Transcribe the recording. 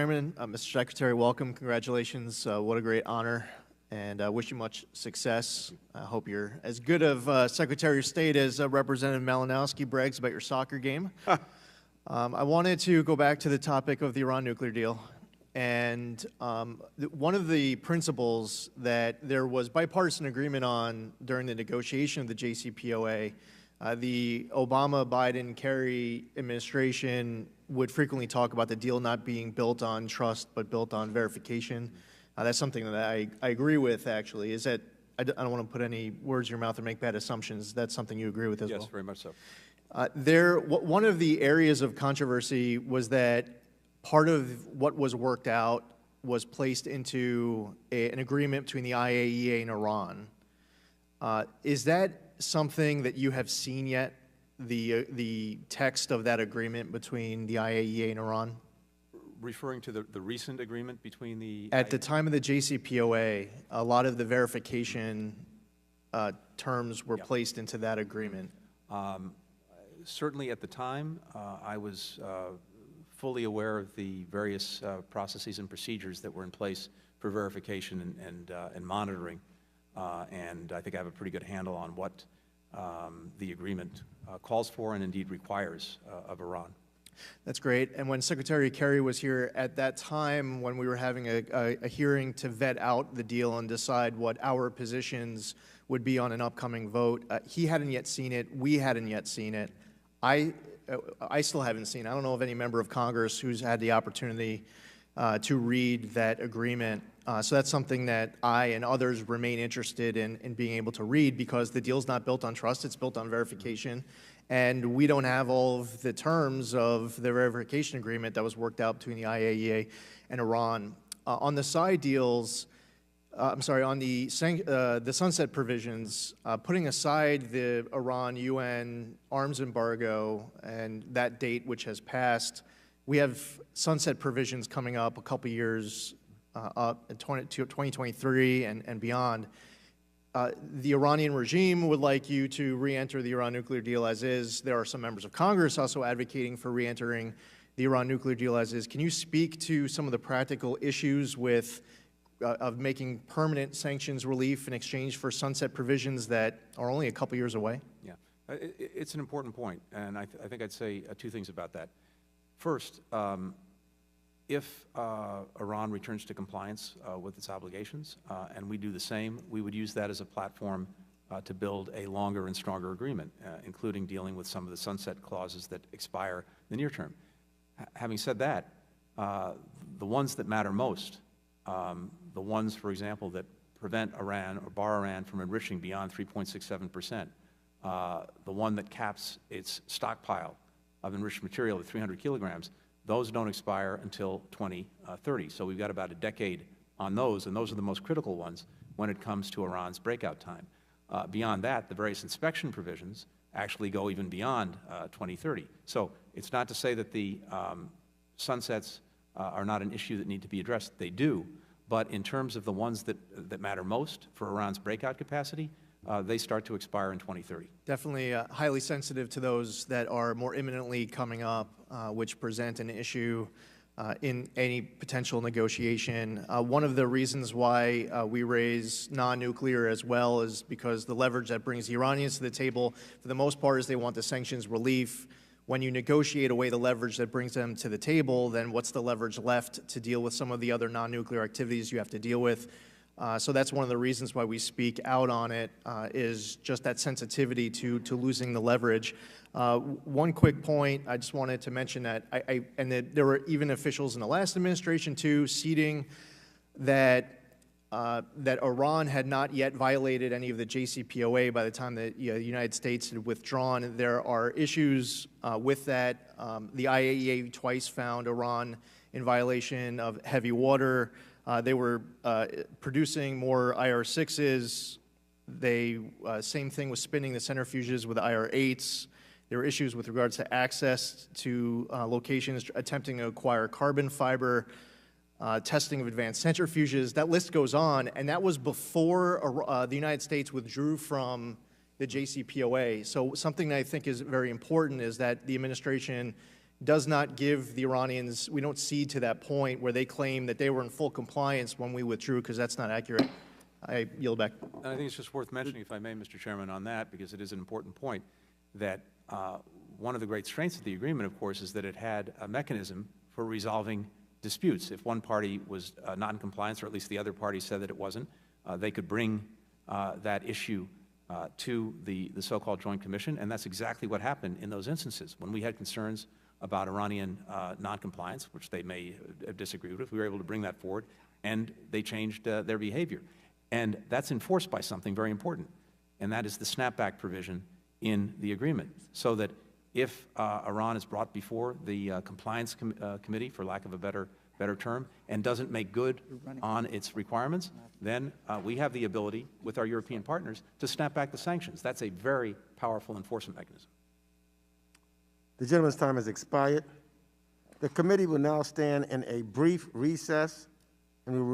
Chairman, Mr. Secretary, welcome. Congratulations. What a great honor, and I wish you much success. I hope you're as good of Secretary of State as Representative Malinowski brags about your soccer game. I wanted to go back to the topic of the Iran nuclear deal. And one of the principles that there was bipartisan agreement on during the negotiation of the JCPOA, the Obama, Biden, Kerry administration would frequently talk about the deal not being built on trust but built on verification. That's something that I agree with, actually. Is that I don't want to put any words in your mouth or make bad assumptions. That's something you agree with as well? Yes, very much so. One of the areas of controversy was that part of what was worked out was placed into an agreement between the IAEA and Iran. Is that something that you have seen yet, the text of that agreement between the IAEA and Iran? Referring to the recent agreement between the... At the time of the JCPOA, a lot of the verification terms were placed into that agreement. Certainly at the time, I was fully aware of the various processes and procedures that were in place for verification and monitoring. And I think I have a pretty good handle on what the agreement calls for and indeed requires of Iran. That's great. And when Secretary Kerry was here at that time, when we were having a hearing to vet out the deal and decide what our positions would be on an upcoming vote, he hadn't yet seen it. We hadn't yet seen it. I still haven't seen it. I don't know of any member of Congress who's had the opportunity to read that agreement. So that's something that I and others remain interested in being able to read, because the deal's not built on trust, it's built on verification. And we don't have all of the terms of the verification agreement that was worked out between the IAEA and Iran. On the side deals, on the sunset provisions, putting aside the Iran-UN arms embargo and that date which has passed, we have sunset provisions coming up a couple years up in 2023 and beyond. The Iranian regime would like you to re-enter the Iran nuclear deal as is. There are some members of Congress also advocating for re-entering the Iran nuclear deal as is. Can you speak to some of the practical issues with of making permanent sanctions relief in exchange for sunset provisions that are only a couple years away? Yeah, it's an important point, and I think I'd say two things about that. First, if Iran returns to compliance with its obligations, and we do the same, we would use that as a platform to build a longer and stronger agreement, including dealing with some of the sunset clauses that expire in the near term. Having said that, the ones that matter most, the ones, for example, that prevent Iran or bar Iran from enriching beyond 3.67%, the one that caps its stockpile of enriched material at 300 kilograms, those don't expire until 2030. So we've got about a decade on those, and those are the most critical ones when it comes to Iran's breakout time. Beyond that, the various inspection provisions actually go even beyond 2030. So it's not to say that the sunsets are not an issue that need to be addressed. They do. But in terms of the ones that matter most for Iran's breakout capacity, they start to expire in 2030. Definitely highly sensitive to those that are more imminently coming up, which present an issue in any potential negotiation. One of the reasons why we raise non-nuclear as well is because the leverage that brings the Iranians to the table, for the most part, is they want the sanctions relief. When you negotiate away the leverage that brings them to the table, then what's the leverage left to deal with some of the other non-nuclear activities you have to deal with? So that's one of the reasons why we speak out on it, is just that sensitivity to losing the leverage. One quick point, I just wanted to mention that, there were even officials in the last administration too, ceding that Iran had not yet violated any of the JCPOA by the time that the United States had withdrawn. There are issues with that. The IAEA twice found Iran in violation of heavy water. They were producing more IR-6s. Same thing with spinning the centrifuges with IR-8s. There were issues with regards to access to locations attempting to acquire carbon fiber, testing of advanced centrifuges. That list goes on, and that was before the United States withdrew from the JCPOA. So something that I think is very important is that the administration does not give the Iranians, we don't cede to that point where they claim that they were in full compliance when we withdrew, because that's not accurate. I yield back. And I think it's just worth mentioning, if I may, Mr. Chairman, on that, because it is an important point, that one of the great strengths of the agreement, of course, is that it had a mechanism for resolving disputes. If one party was not in compliance, or at least the other party said that it wasn't, they could bring that issue to the so-called Joint Commission, and that's exactly what happened in those instances. When we had concerns about Iranian noncompliance, which they may have disagreed with, we were able to bring that forward, and they changed their behavior. And that's enforced by something very important, and that is the snapback provision in the agreement, so that if Iran is brought before the compliance committee, for lack of a better term, and doesn't make good on its requirements, then we have the ability, with our European partners, to snap back the sanctions. That's a very powerful enforcement mechanism. The gentleman's time has expired. The committee will now stand in a brief recess, and we will